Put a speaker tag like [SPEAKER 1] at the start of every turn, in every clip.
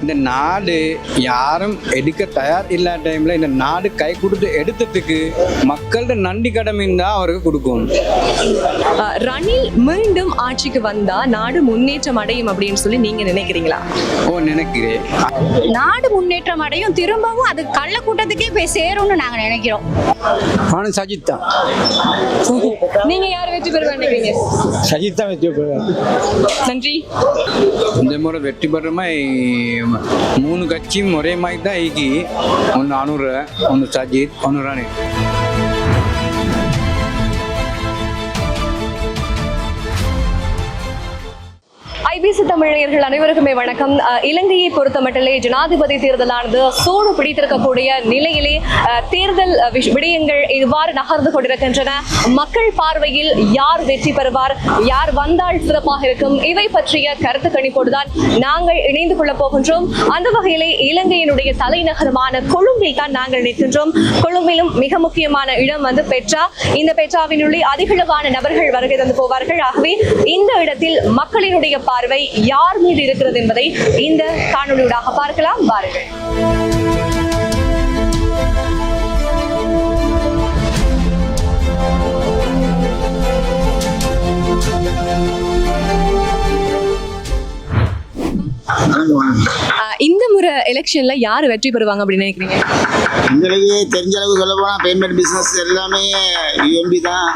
[SPEAKER 1] இந்த நாடு யாரும் எடுக்க தயார் இல்லாத டைம்ல இந்த நாடு கை கொடுத்து எடுத்ததுக்கு மக்களோட நன்றி கடமைன்னு தான் அவருக்கு கொடுக்கணும்.
[SPEAKER 2] ரணில் மீண்டும் ஆட்சிக்கு வந்தா நாடு முன்னேற்றம் அடையும் அப்படின்னு சொல்லி நீங்க நினைக்கிறீங்களா?
[SPEAKER 1] நினைக்கிறேன்.
[SPEAKER 3] நாடு முன்னேற்றம் அடையும், திரும்பவும் அது கள்ள கூட்டத்துக்கே போய் சேரும்னு நாங்க நினைக்கிறோம்.
[SPEAKER 1] சஜித் தான்.
[SPEAKER 2] நீங்க யார் வெற்றி பெறுவா நினைக்கிறீங்க?
[SPEAKER 1] சஜித் தான் வெற்றி பெறுவார்.
[SPEAKER 2] நன்றி.
[SPEAKER 1] இந்த முறை வெற்றி பெற மாதிரி 3 கட்சியும் ஒரே மாதிரி தான் ஈக்கி. ஒன்று அனுர, ஒன்று சஜித், ஒன்று ரணில்.
[SPEAKER 2] ஐபிசி தமிழர்கள் அனைவருக்குமே வணக்கம். இலங்கையை பொறுத்தமட்டிலே ஜனாதிபதி தேர்தலானது சூடு பிடித்திருக்கக்கூடிய நிலையிலே தேர்தல் விடயங்கள் இவ்வாறு நகர்ந்து கொண்டிருக்கின்றன. மக்கள் பார்வையில் யார் வெற்றி பெறுவார், யார் வந்தால் சிறப்பாக இருக்கும், இவை பற்றிய கருத்து கணிப்போடுதான் நாங்கள் இணைந்து கொள்ள போகின்றோம். அந்த வகையிலே இலங்கையினுடைய தலைநகரமான கொழும்பில் தான் நாங்கள் நிற்கின்றோம். கொழும்பிலும் மிக முக்கியமான இடம் வந்து பெட்ரா. இந்த பெட்ராவினுள்ளே அதிகளவான நபர்கள் வருகை தந்து போவார்கள். ஆகவே இந்த இடத்தில் மக்களினுடைய பார்வை யார் மீது இருக்கிறது என்பதை இந்த காணொளியூடாக பார்க்கலாம். வாருங்கள். இந்த முறை எலெக்ஷன்ல யார் வெற்றி பெறுவாங்க அப்படின்னு நினைக்கிறீங்க?
[SPEAKER 4] எங்களுக்கு தெரிஞ்ச அளவுக்கு சொல்ல போனா பேமெண்ட் பிசினஸ் எல்லாமே யூஎம்பி தான்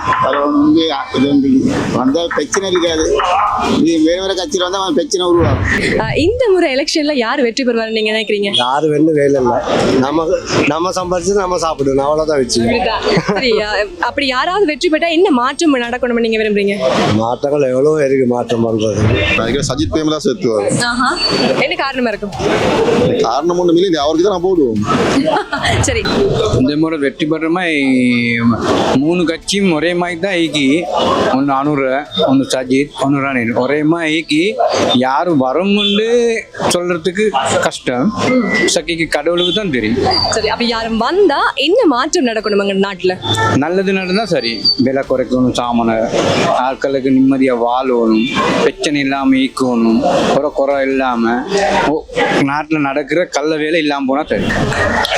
[SPEAKER 4] வந்த பிரச்சனை இருக்காது. இது வேற வேற கட்சியில் வந்தா பிரச்சனை உருவாகும்.
[SPEAKER 2] இந்த முறை எலெக்ஷன்ல யார் வெற்றி பெறுவாங்க நீங்க நினைக்கிறீங்க?
[SPEAKER 5] யாரு வேலை இல்லை, நம்ம சம்பாதிச்சு நம்ம சாப்பிடணும், அவ்வளவுதான் வச்சு.
[SPEAKER 2] அப்படி யாராவது வெற்றி பெற்றா என்ன மாற்றம் நடக்கணும்னு நீங்க விரும்புறீங்க?
[SPEAKER 5] மாற்றங்கள் எவ்வளவு இருக்கு மாற்றம் பண்றது.
[SPEAKER 6] சஜித் பிரேமலா சேர்த்துவார்.
[SPEAKER 2] என்ன காரணமா இருக்கும்?
[SPEAKER 6] காரணம் ஒண்ணும் இல்லை, அவருக்கு தான் போடுவோம்.
[SPEAKER 2] சரி,
[SPEAKER 1] இந்த முறை வெற்றி பெற மாதிரி 3 கட்சியும் ஒரே மாதிரி தான் ஈக்கி. ஒன்று அனுர, ஒன்று சஜித், ஒன்று ரணில். ஒரே மாதிரி ஈக்கி. யாரும் வரும்னு சொல்றதுக்கு கஷ்டம். சக்கிக்கு கடவுளுக்கு தான் தெரியும்.
[SPEAKER 2] சரி, அப்ப யாரும் வந்தா என்ன மாற்றம் நடக்கணும் எங்க நாட்டுல?
[SPEAKER 1] நல்லது நடந்தா சரி. விலை குறைக்கணும், சாமான ஆட்களுக்கு நிம்மதியா வாழணும், பிரச்சனை இல்லாம ஈக்கணும், குறை இல்லாம நாட்டுல நடக்கிற கள்ள வேலை இல்லாம போனா சரி.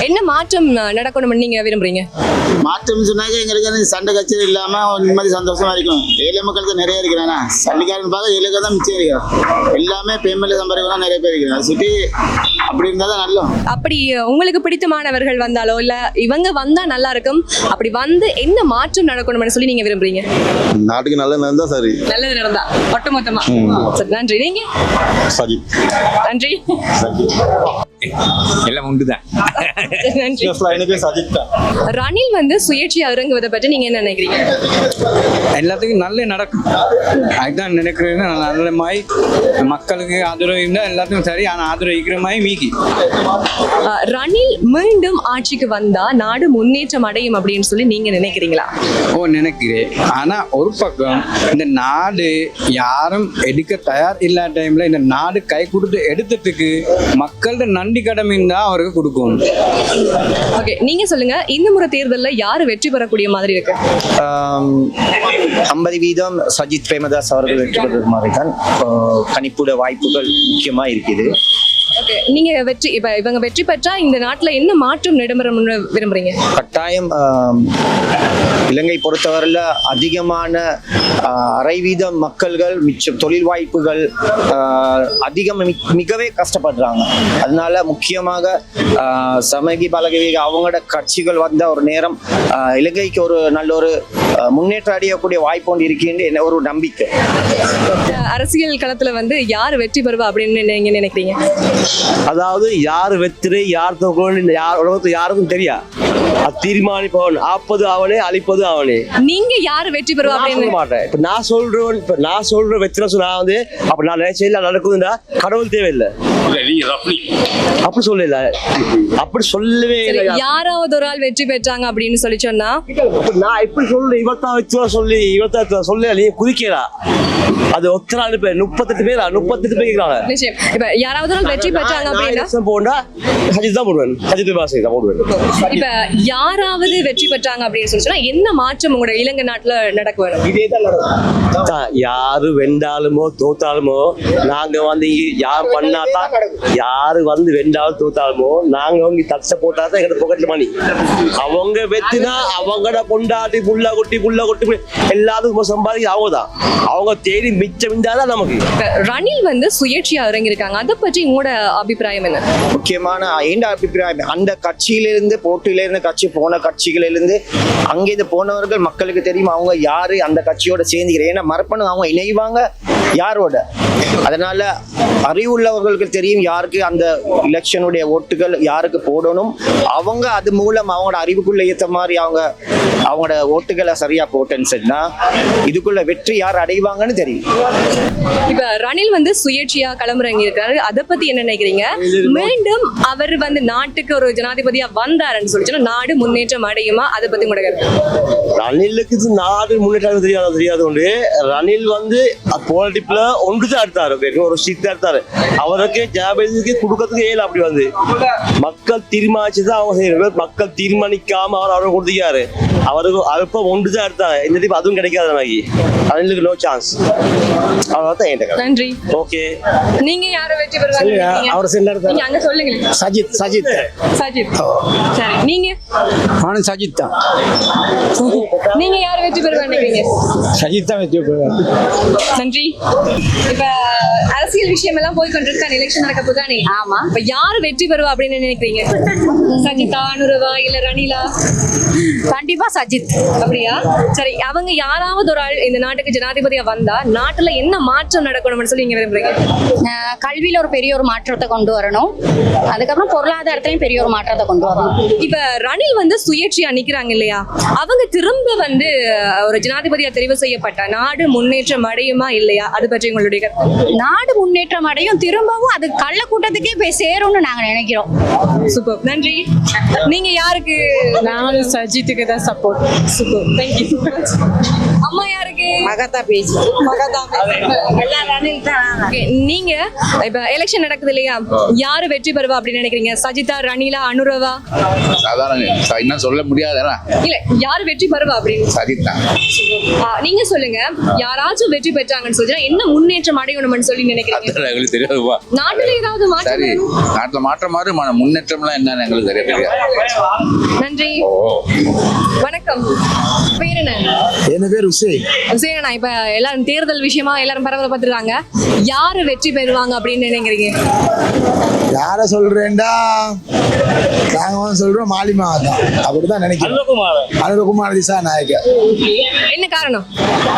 [SPEAKER 2] என்ன மாற்றம் நடக்கணும்னு நீங்க விரும்புறீங்க?
[SPEAKER 4] மாற்றம் சொன்னாக்க எங்களுக்கு சண்டை கட்சி இல்லாம நிம்மதி சந்தோஷமா இருக்கும். ஏழை மக்களுக்கு நிறைய இருக்கிறானா, சண்டிக்காரன் பார்க்க ஏழைக்கு தான் மிச்சம் இருக்கிறான். எல்லாமே பேமெண்ட் சம்பாதிக்கலாம் நிறைய பேர் இருக்கிறாங்க. சிட்டி அப்படி இருந்தா தான் நல்ல. அப்படி
[SPEAKER 2] உங்களுக்கு பிடித்தமானவர்கள் வந்தாலோ இல்ல இவங்க வந்தா நல்லா இருக்கும், அப்படி வந்து என்ன மாற்றம் நடக்கணும்னு சொல்லி நீங்க விரும்புறீங்க?
[SPEAKER 6] நாட்டுக்கு நல்லது நடந்தா சரி.
[SPEAKER 2] நல்லது நடந்தா ஒட்டுமொத்தமா. சரி, நன்றி. நீங்க?
[SPEAKER 6] சஜித்.
[SPEAKER 2] நன்றி.
[SPEAKER 1] எல்லாம் உண்டுதான்.
[SPEAKER 2] நன்றி.
[SPEAKER 6] சஜித் தான்.
[SPEAKER 2] ரணில் வந்து சுயேட்சையா இறங்குவதை பற்றி நீங்க என்ன நினைக்கிறீங்க?
[SPEAKER 1] எல்லாத்துக்கும் நல்ல நடக்கும் அதுதான் நினைக்கிறேன். நல்ல மாதிரி மக்களுக்கு ஆதரவு இருந்தால் எல்லாத்துக்கும் சரி. ஆனால் ஆதரவு இருக்கிற மாதிரி மீக்கி.
[SPEAKER 2] ரணில் மீண்டும் ஆட்சிக்கு வந்தா நாடு முன்னேற்றம் அடையும் அப்படின்னு சொல்லி நீங்க நினைக்கிறீங்களா?
[SPEAKER 1] நினைக்கிறேன். ஆனா ஒரு பக்கம் இந்த நாடு யாரும் எடுக்க தயார் இல்லாத டைம்ல இந்த நாடு கை கொடுத்து எடுத்ததுக்கு மக்களோட நன்றி கடமைன்னு தான் அவருக்கு கொடுக்கணும்.
[SPEAKER 2] ஓகே, நீங்க சொல்லுங்க, இந்த முறை தேர்தல்ல யாரு வெற்றி பெறக்கூடிய மாதிரி இருக்கு?
[SPEAKER 7] 50% சஜித் பிரேமதாஸ் அவர்கள் வெற்றி பெறுவது மாதிரி தான் கணிப்புட வாய்ப்புகள் முக்கியமா இருக்குது.
[SPEAKER 2] நீங்க இவங்க வெற்றி பெற்றா இந்த நாட்டுல என்ன மாற்றம் நடைபெறும்னு விரும்புறீங்க?
[SPEAKER 7] கட்டாயம் இலங்கை பொறுத்தவரையில அதிகமான 60% மக்கள்கள் மிச்சம் தொழில் வாய்ப்புகள் அதிகம் மிகவே கஷ்டப்படுறாங்க. அதனால முக்கியமாக சமகி பலகவிக அவங்களோட கட்சிகள் வந்த ஒரு நேரம் இலங்கைக்கு ஒரு நல்ல ஒரு முன்னேற்றம் அடையக்கூடிய வாய்ப்பு ஒன்று இருக்கின்ற ஒரு நம்பிக்கை.
[SPEAKER 2] அரசியல் களத்துல வந்து யார் வெற்றி பெறுவா அப்படின்னு நீங்க நினைக்கிறீங்க?
[SPEAKER 5] அதாவது யார் வெற்றி யார் தோக்கணும் உலகத்துக்கு யாருக்கும் தெரியா. அது தீர்மானிப்பவன் ஆப்பது அவனே, அழிப்பது அவனே.
[SPEAKER 2] நீங்க யாரு வெற்றி பெறுவா அப்படின்னு
[SPEAKER 5] மாட்டேன். இப்ப நான் சொல்ற வெற்றி சொன்னா வந்து அப்ப நான் நினைச்சல நடக்குதுன்னா கடவுள் தேவையில்லை. அப்படி சொல்லல, அப்படி சொல்லவே இல்லை.
[SPEAKER 2] யாராவது ஒரு ஆள் வெற்றி பெற்றாங்க அப்படின்னு சொல்லி சொன்னா
[SPEAKER 5] நான் எப்படி சொல்றேன்? இவத்தான் வச்சு சொல்லி சொல்லி நீ குதிக்கிறா அது ஒத்தரா அனுப்ப 38 பேர் இருக்கிறாங்க.
[SPEAKER 2] நிச்சயம். இப்ப யாராவது ஒரு வெற்றி பெற்றாங்க அப்படின்னா
[SPEAKER 5] போண்டா சஜித் தான் போடுவேன், சஜித் பாசி தான் போடுவேன்.
[SPEAKER 2] இப்ப யாராவது வெற்றி பெற்றாங்க அப்படின்னு சொன்னா என்ன மாற்றம் உங்களோட இலங்கை நாட்டுல நடக்க வேணும்?
[SPEAKER 5] இதேதான் நடக்கும். யாரு வென்றாலுமோ தோத்தாலுமோ நாங்க வந்து யார் பண்ணாதான், யாரு வந்து வென்றாலும் தோத்தாலுமோ நாங்க அவங்க தச்ச போட்டாதான் எங்க பொக்கெட்ல மணி. அவங்க வெத்தினா அவங்கட கொண்டாடி புள்ள கொட்டி எல்லாத்துக்கும் சம்பாதிக்க அவங்கதான். அவங்க தேடி மிச்சம் மிஞ்சாதான் நமக்கு.
[SPEAKER 2] ரணில் வந்து சுயேட்சையா இறங்கியிருக்காங்க, அதை பற்றி உங்களோட அபிப்பிராயம் என்ன?
[SPEAKER 7] முக்கியமான எந்த அபிப்பிராயம், அந்த கட்சியிலிருந்து போட்டியிலிருந்து கட்சி போன கட்சிகளிலிருந்து அங்கிருந்து போனவர்கள் மக்களுக்கு தெரியும் அவங்க யாரு அந்த கட்சியோட சேர்ந்துக்கிறேன். ஏன்னா மறப்பணும் அவங்க இணைவாங்க யாரோட. அதனால அறிவுள்ளவர்களுக்கு தெரியும் யாருக்கு அந்த எலெக்ஷனுடைய ஓட்டுகள் யாருக்கு போடணும். அவங்க அது மூலம் அவங்களோட அறிவுக்குள்ள ஏற்ற மாதிரி அவங்களோட ஓட்டுகளை சரியா போட்டேன்னு சொன்னா இதுக்குள்ள வெற்றி யார் அடைவாங்கன்னு தெரியும்.
[SPEAKER 2] இப்ப ரணில் வந்து சுயேட்சையா களமிறங்கி இருக்காரு, அதை பத்தி என்ன நினைக்கிறீங்க? மீண்டும் அவர் வந்து நாட்டுக்கு ஒரு ஜனாதிபதியா வந்தாருன்னு சொல்லிச்சுன்னா நாடு முன்னேற்றம் அடையுமா? அதை பத்தி கூட
[SPEAKER 5] ரணிலுக்கு நாடு முன்னேற்றம் தெரியாது உண்டு. ரணில் வந்து பாலிடிக்ல ஒன்றுதான் எடுத்தாரு, ஒரு சீட் எடுத்தாரு. அவருக்கு ஜனாதிபதிக்கு கொடுக்கறதுக்கு ஏழு அப்படி வந்து மக்கள் தீர்மானிச்சுதான் அவங்க செய்யறாங்க. மக்கள் தீர்மானிக்காம அவர் கொடுத்துக்காரு. அவருக்கு அல்ப ஒன்றுதான் எடுத்தாரு. இந்த தீபம் அதுவும் கிடைக்காது நமக்கு. ரணிலுக்கு நோ சான்ஸ். அவ்வளவுதான் என்கிட்ட.
[SPEAKER 2] நன்றி.
[SPEAKER 5] ஓகே,
[SPEAKER 2] நீங்க யாரை வெற்றி பெறுவாங்க?
[SPEAKER 5] அவர்
[SPEAKER 2] நீங்க அங்க சொல்லுங்க.
[SPEAKER 5] சஜித்.
[SPEAKER 2] சஜித். சரி, நீங்க?
[SPEAKER 1] நானும் சஜித் தான்.
[SPEAKER 2] நீங்க யாரை வெற்றி பெறுவாங்க நினைக்கிறீங்க?
[SPEAKER 1] சஜித் தான் வெற்றி பெறுவார்.
[SPEAKER 2] நன்றி. இப்ப அரசியல் விஷயம் எல்லாம் போய் கொண்டிருக்கான எலெக்ஷன் நடக்க போதானே?
[SPEAKER 3] ஆமா.
[SPEAKER 2] இப்ப யாரு வெற்றி பெறுவா அப்படின்னு நினைக்கிறீங்க? சஜிதா, அனுரவா, இல்ல ரணிலா?
[SPEAKER 3] கண்டிப்பா சஜித்.
[SPEAKER 2] அப்படியா? சரி, அவங்க யாராவது ஒரு ஆள் இந்த நாட்டுக்கு ஜனாதிபதியா வந்தா நாட்டுல என்ன மாற்றம் நடக்கணும்னு சொல்லி நீங்க விரும்புறீங்க?
[SPEAKER 3] கல்வியில ஒரு பெரிய ஒரு மாற்றத்தை கொண்டு வரணும். அதுக்கப்புறம் பொருளாதாரத்திலையும் பெரிய ஒரு மாற்றத்தை கொண்டு வரணும்.
[SPEAKER 2] இப்ப ரணில் வந்து சுயேட்சையா நிக்கிறாங்க இல்லையா, அவங்க திரும்ப வந்து ஒரு ஜனாதிபதியா தெரிவு செய்யப்பட்ட நாடு முன்னேற்றம் அடையுமா இல்லையா? அது பற்றி உங்களுடைய கருத்து?
[SPEAKER 3] நாடு முன்னேற்றம் அடையும், திரும்பவும் அது கள்ள கூட்டத்துக்கே போய் சேரும்னு நாங்க நினைக்கிறோம்.
[SPEAKER 2] சூப்பர், நன்றி. நீங்க யாருக்கு?
[SPEAKER 8] நானும் சஜித்துக்கு தான் சப்போர்ட்.
[SPEAKER 2] Super, thank you. அம்மா யாருக்கு?
[SPEAKER 8] மகதா பேஜ்.
[SPEAKER 2] மகதா பேஜ். நீங்க இப்ப எலெக்ஷன் நடக்குது இல்லையா, யாரு வெற்றி பெறுவா அப்படின்னு நினைக்கிறீங்க? சஜிதா, ரணிலா, அனுரவா?
[SPEAKER 9] சாதாரண இன்னும் சொல்ல முடியாதுன்னா
[SPEAKER 2] இல்ல, யாரு வெற்றி பெறுவா அப்படின்னு?
[SPEAKER 9] சஜித் தான்.
[SPEAKER 2] நீங்க சொல்லுங்க, யாராச்சும் வெற்றி பெற்றாங்கன்னு சொல்லினா என்ன முன்னேற்றம் அடையணும்னு சொல்லி நினைக்கிறீங்க?
[SPEAKER 9] எங்களுக்கு தெரியாதுப்பா.
[SPEAKER 2] நாட்டுல ஏதாவது மாற்றம்?
[SPEAKER 9] சரி, நாட்டுல மாற்றம் மாறு, முன்னேற்றம்லாம் என்னன்னு எங்களுக்கு தெரியாது.
[SPEAKER 2] நன்றி. வணக்கம், பேர் என்ன?
[SPEAKER 10] என் பேர் உசேன்.
[SPEAKER 2] உசேனா, இப்ப எல்லாரும் தேர்தல் விஷயமா எல்லாரும் பரபரப்பட்டிருக்காங்க, யாரு வெற்றி பெறுவாங்க அப்படின்னு நினைக்கிறீங்க?
[SPEAKER 10] யார சொல்றேன்டா, நாங்க சொல்றோம் மாலிமா தான், அப்படிதான் நினைக்கிறேன். அனுரகுமார் திசா நாயக்க.
[SPEAKER 2] என்ன காரணம்?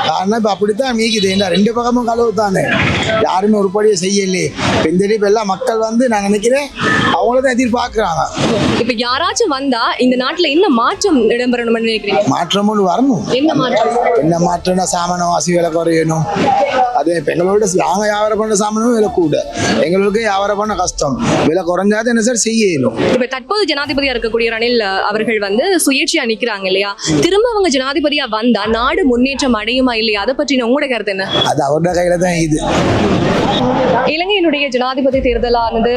[SPEAKER 10] காரணம் இப்ப அப்படித்தான் மீக்குது. ரெண்டு பக்கமும் கலவு தானே, யாருமே உருப்படியை செய்யலையே. இப்ப எல்லாம் மக்கள் வந்து நான் நினைக்கிறேன் அவங்களதான் எதிர்பார்க்கிறாங்க.
[SPEAKER 2] இப்ப யாராச்சும் வந்தா இந்த நாட்டுல என்ன மாற்றம் இடம்பெறணும்னு நினைக்கிறீங்க?
[SPEAKER 10] மாற்றம் ஒன்று வரணும்.
[SPEAKER 2] என்ன மாற்றம்?
[SPEAKER 10] என்ன மாற்றம்னா சாமான வாசி விலை குறையணும். அதே இப்ப எங்களோட நாங்க வியாபாரம் பண்ண சாமானும் விலை கூட, எங்களுக்கு வியாபாரம் பண்ண கஷ்டம். விலை குறைஞ்சாத என்ன சார் செய்யணும்.
[SPEAKER 2] இப்ப தற்போது ஜனாதிபதியா இருக்கக்கூடிய ரணில் அவர்கள் வந்து சுயேட்சையா நிக்கிறாங்க இல்லையா, திரும்ப அவங்க ஜனாதிபதியா வந்தா நாடு முன்னேற்றம் அடையுமா இல்லையா? அதை பற்றி உங்களோட கருத்து என்ன?
[SPEAKER 10] அது அவரோட கையில தான் இது.
[SPEAKER 2] இலங்கையினுடைய ஜனாதிபதி தேர்தலானது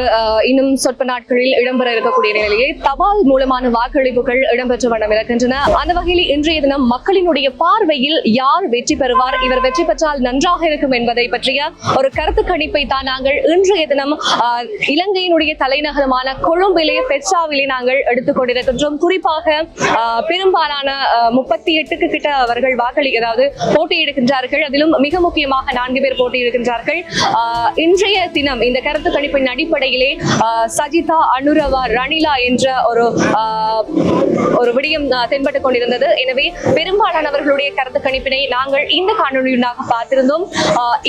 [SPEAKER 2] இன்னும் சொற்ப நாட்களில் இடம்பெற இருக்கக்கூடிய நிலையிலே தபால் மூலமான வாக்களிப்புகள் இடம்பெற்ற வண்ணம் இருக்கின்றன. அந்த வகையில் இன்றைய தினம் மக்களினுடைய பார்வையில் யார் வெற்றி பெறுவார், இவர் வெற்றி பெற்றால் நன்றாக இருக்கும் என்பதை பற்றிய ஒரு கருத்து கணிப்பை தான் நாங்கள் இன்றைய தினம் இலங்கையினுடைய தலைநகரமான கொழும்பிலே பெட்ராவிலே நாங்கள் எடுத்துக்கொண்டிருக்கின்றோம். குறிப்பாக பெரும்பாலான 38க்கு கிட்ட அவர்கள் அதாவது போட்டியிடுகின்றார்கள். அதிலும் மிக முக்கியமாக 4 பேர் போட்டியிடுகின்றார்கள். இன்றைய தினம் இந்த கருத்து கணிப்பின் அடிப்படையிலே சஜிதா, அனுரவா, ரணிலா என்ற ஒரு விடயம் தென்பட்டுக் கொண்டிருந்தது. எனவே பெரும்பாலானவர்களுடைய கருத்து கணிப்பினை நாங்கள் இந்த காணொலியாக பார்த்திருந்தோம்.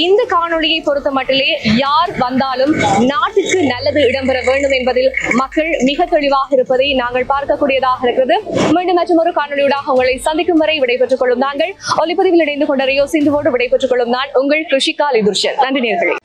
[SPEAKER 2] இந்த காணொலியை பொறுத்த மட்டிலே யார் வந்தாலும் நாட்டுக்கு நல்லது இடம்பெற வேண்டும் என்பதில் மக்கள் மிக தெளிவாக இருப்பதை நாங்கள் பார்க்கக்கூடியதாக இருக்கிறது. மீண்டும் மற்றும் ஒரு காணொலியூடாக உங்களை சந்திக்கும் வரை விடைபெற்றுக் கொள்ளும் நாங்கள். ஒலிப்பதிவில் இணைந்து கொண்ட ரியோ சிந்துவோடு விடைபெற்றுக் கொள்ளும் நான் உங்கள் கிருஷிகா லிதுர்ஷன். நன்றி நேயர்களே.